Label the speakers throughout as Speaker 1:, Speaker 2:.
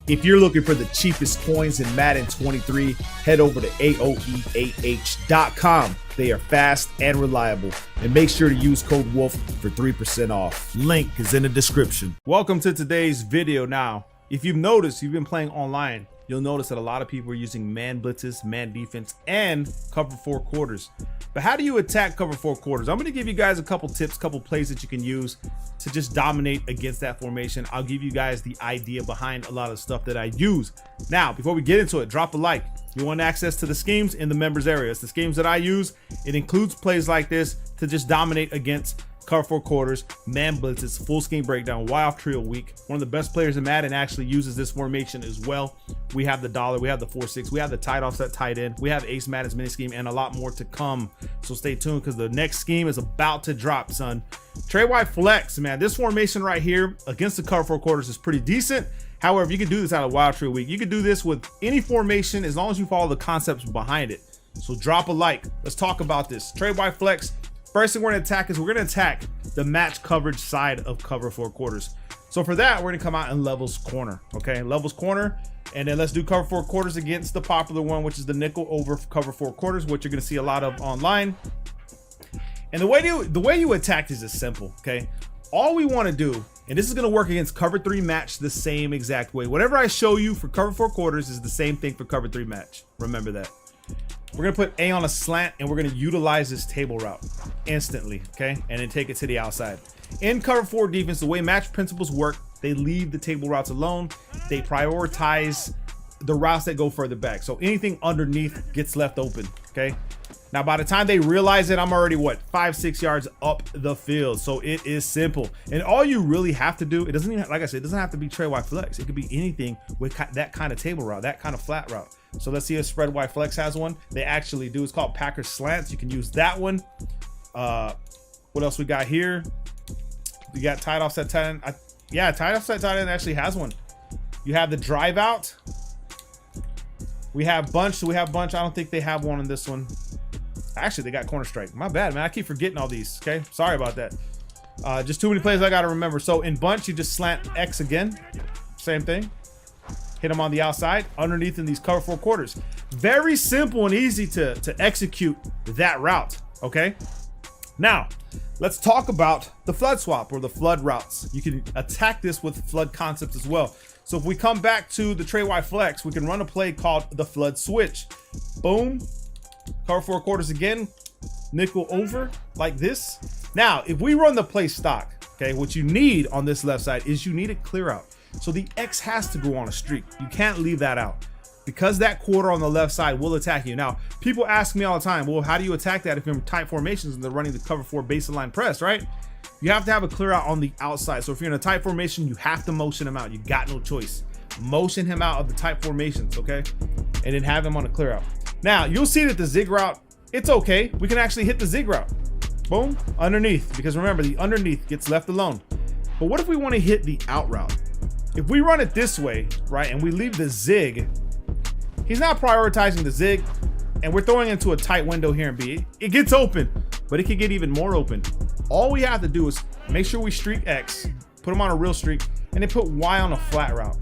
Speaker 1: If you're looking for the cheapest coins in Madden 23, head over to AOEAH.com. They are fast and reliable. And make sure to use code WOLF for 3% off. Link is in the description. Welcome to today's video. Now, if you've noticed, you've been playing online, you'll notice that a lot of people are using man blitzes, man defense, and cover four quarters. But how do you attack cover four quarters? I'm going to give you guys a couple tips, couple plays that you can use to just dominate against that formation. I'll give you guys the idea behind a lot of stuff that I use. Now, before we get into it, drop a like. You want access to the schemes in the members area. It's the schemes that I use. It includes plays like this to just dominate against cover four quarters, man blitzes, full scheme breakdown, wild trio week. One of the best players in Madden actually uses this formation as well. We have the dollar, we have the 4-6, we have the tight offset tight end, we have Ace Madden's mini scheme, and a lot more to come. So stay tuned because the next scheme is about to drop, son. Trey wide flex, man. This formation right here against the cover four quarters is pretty decent. However, you can do this out of wild trio week. You can do this with any formation as long as you follow the concepts behind it. So drop a like. Let's talk about this. Trey wide flex. First thing we're going to attack is we're going to attack the match coverage side of cover four quarters. So for that, we're going to come out in levels corner. Okay, levels corner. And then let's do cover four quarters against the popular one, which is the nickel over cover four quarters, which you're going to see a lot of online. And the way you attack this is simple. Okay, all we want to do, and this is going to work against cover three match the same exact way. Whatever I show you for cover four quarters is the same thing for cover three match. Remember that. We're going to put A on a slant and we're going to utilize this table route instantly, okay? And then take it to the outside. In cover four defense, the way match principles work, they leave the table routes alone. They prioritize the routes that go further back. So anything underneath gets left open, okay? Now, by the time they realize it, I'm already, what, 5-6 yards up the field. So it is simple. And all you really have to do, it doesn't even, like I said, it doesn't have to be Trey wide flex. It could be anything with that kind of table route, that kind of flat route. So let's see if spread wide flex has one. They actually do. It's called Packers slants. You can use that one. What else we got here? We got tight offset tight end. Yeah, tight offset tight end actually has one. You have the drive out. We have bunch. So we have bunch. I don't think they have one on this one. Actually, they got corner strike. My bad, man. I keep forgetting all these. Okay, sorry about that. Just too many plays I got to remember. So in bunch, you just slant X again. Same thing. Hit them on the outside, underneath in these cover four quarters. Very simple and easy to execute that route, okay? Now, let's talk about the flood swap or the flood routes. You can attack this with flood concepts as well. So if we come back to the Trey wide flex, we can run a play called the flood switch. Boom, cover four quarters again, nickel over like this. Now, if we run the play stock, okay, what you need on this left side is you need a clear out. So the X has to go on a streak. You can't leave that out because that quarter on the left side will attack you. Now, people ask me all the time, well, how do you attack that if you're in tight formations and they're running the cover four baseline press, right? You have to have a clear out on the outside. So if you're in a tight formation, you have to motion him out. You got no choice. Motion him out of the tight formations, okay? And then have him on a clear out. Now, you'll see that the zig route, it's okay. We can actually hit the zig route. Boom, underneath, because remember, the underneath gets left alone. But what if we want to hit the out route? If we run it this way, right, and we leave the zig, he's not prioritizing the zig, and we're throwing into a tight window here in B. It gets open, but it can get even more open. All we have to do is make sure we streak X, put him on a real streak, and then put Y on a flat route.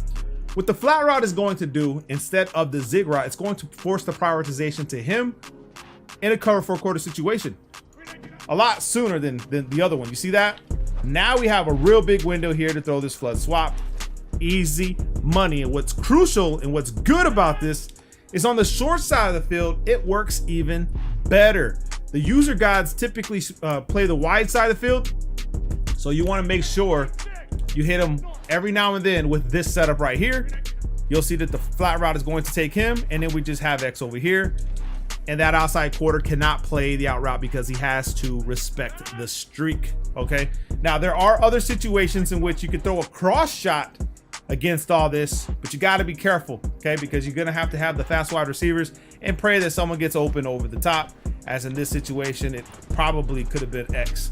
Speaker 1: What the flat route is going to do, instead of the zig route, it's going to force the prioritization to him in a cover four quarter situation. A lot sooner than the other one. You see that? Now we have a real big window here to throw this flood swap. Easy money. And what's crucial and what's good about this is on the short side of the field, it works even better. The user guides typically play the wide side of the field, so you want to make sure you hit them every now and then with this setup right here. You'll see that the flat route is going to take him, and then we just have X over here, and that outside quarter cannot play the out route because he has to respect the streak. Okay, now there are other situations in which you can throw a cross shot against all this, but you got to be careful, okay, because you're gonna have to have the fast wide receivers and pray that someone gets open over the top. As in this situation, it probably could have been X.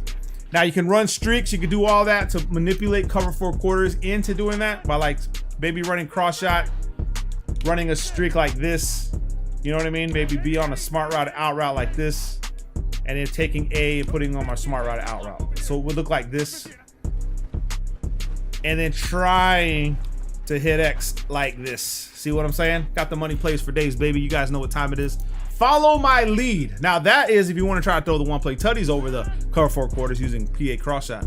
Speaker 1: Now you can run streaks, you can do all that to manipulate cover four quarters into doing that by like maybe running cross shot, running a streak like this, you know what I mean? Maybe be on a smart route out route like this, and then taking A and putting on my smart route out route. So it would look like this. And then trying to hit X like this. See what I'm saying? Got the money plays for days, baby. You guys know what time it is. Follow my lead. Now that is if you want to try to throw the one play tutties over the cover 4 quarters using PA cross shot.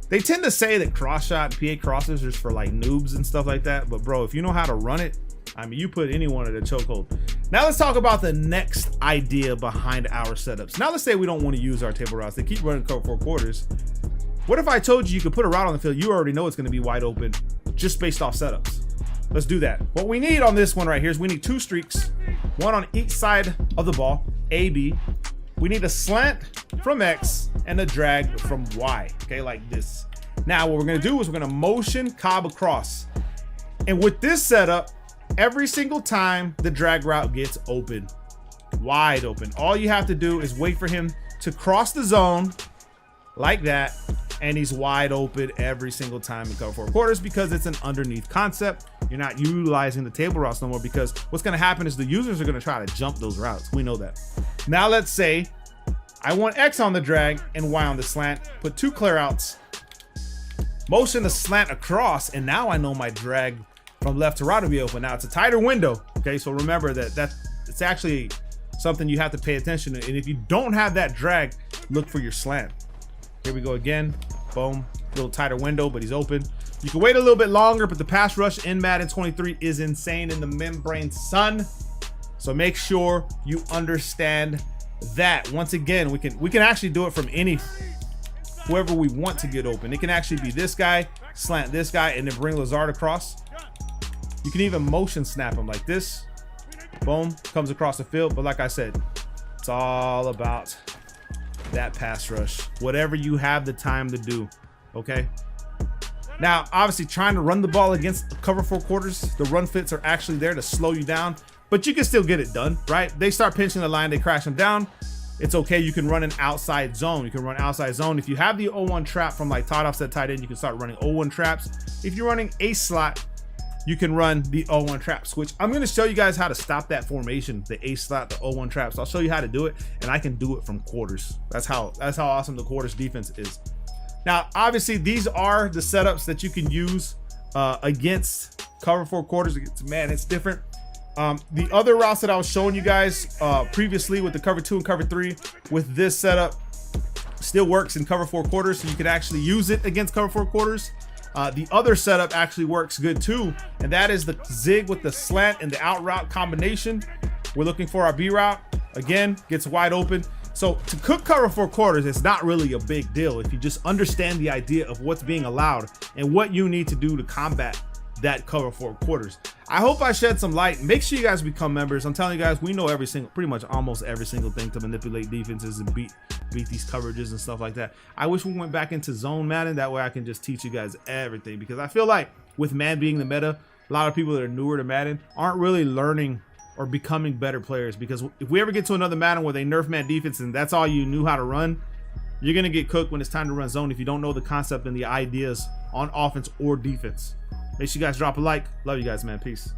Speaker 1: They tend to say that cross shot, PA crosses is for like noobs and stuff like that. But bro, if you know how to run it, I mean, you put anyone in a chokehold. Now let's talk about the next idea behind our setups. Now let's say we don't want to use our table routes. They keep running cover 4 quarters. What if I told you you could put a route on the field, you already know it's going to be wide open just based off setups? Let's do that. What we need on this one right here is we need 2 streaks, one on each side of the ball, A, B. We need a slant from X and a drag from Y, okay, like this. Now what we're going to do is we're going to motion Cobb across. And with this setup, every single time the drag route gets open, wide open, all you have to do is wait for him to cross the zone like that, and he's wide open every single time in cover 4 quarters because it's an underneath concept. You're not utilizing the table routes no more because what's going to happen is the users are going to try to jump those routes. We know that. Now let's say I want X on the drag and Y on the slant, put 2 clear outs, motion the slant across, and now I know my drag from left to right will be open. Now it's a tighter window, okay? So remember that it's actually something you have to pay attention to. And if you don't have that drag, look for your slant. Here we go again. Boom. A little tighter window, but he's open. You can wait a little bit longer, but the pass rush in Madden 23 is insane in the membrane, son. So make sure you understand that. Once again, we can actually do it from whoever we want to get open. It can actually be this guy, slant this guy, and then bring Lazard across. You can even motion snap him like this. Boom, comes across the field. But like I said, it's all about that pass rush, whatever you have the time to do, okay? Now, obviously trying to run the ball against cover 4 quarters, the run fits are actually there to slow you down, but you can still get it done, right? They start pinching the line, they crash them down. It's okay, you can run an outside zone. You can run outside zone. If you have the 0-1 trap from like tight offset tight end, you can start running 0-1 traps. If you're running a slot, you can run the 0-1 trap switch. I'm going to show you guys how to stop that formation, the A slot, the 0-1 traps. I'll show you how to do it, and I can do it from quarters. That's how awesome the quarters defense is. Now, obviously, these are the setups that you can use against cover 4 quarters. Man, it's different. The other routes that I was showing you guys previously with the cover 2 and cover 3 with this setup still works in cover 4 quarters, so you could actually use it against cover 4 quarters. The other setup actually works good too, and that is the zig with the slant and the out route combination. We're looking for our B route. Again, gets wide open. So to cook cover 4 quarters, it's not really a big deal if you just understand the idea of what's being allowed and what you need to do to combat that cover 4 quarters. I hope I shed some light. Make sure you guys become members. I'm telling you guys, we know pretty much almost every single thing to manipulate defenses and beat these coverages and stuff like that. I wish we went back into zone Madden. That way I can just teach you guys everything, because I feel like with man being the meta, a lot of people that are newer to Madden aren't really learning or becoming better players, because if we ever get to another Madden where they nerf man defense and that's all you knew how to run, you're gonna get cooked when it's time to run zone if you don't know the concept and the ideas on offense or defense. Make sure you guys drop a like. Love you guys, man. Peace.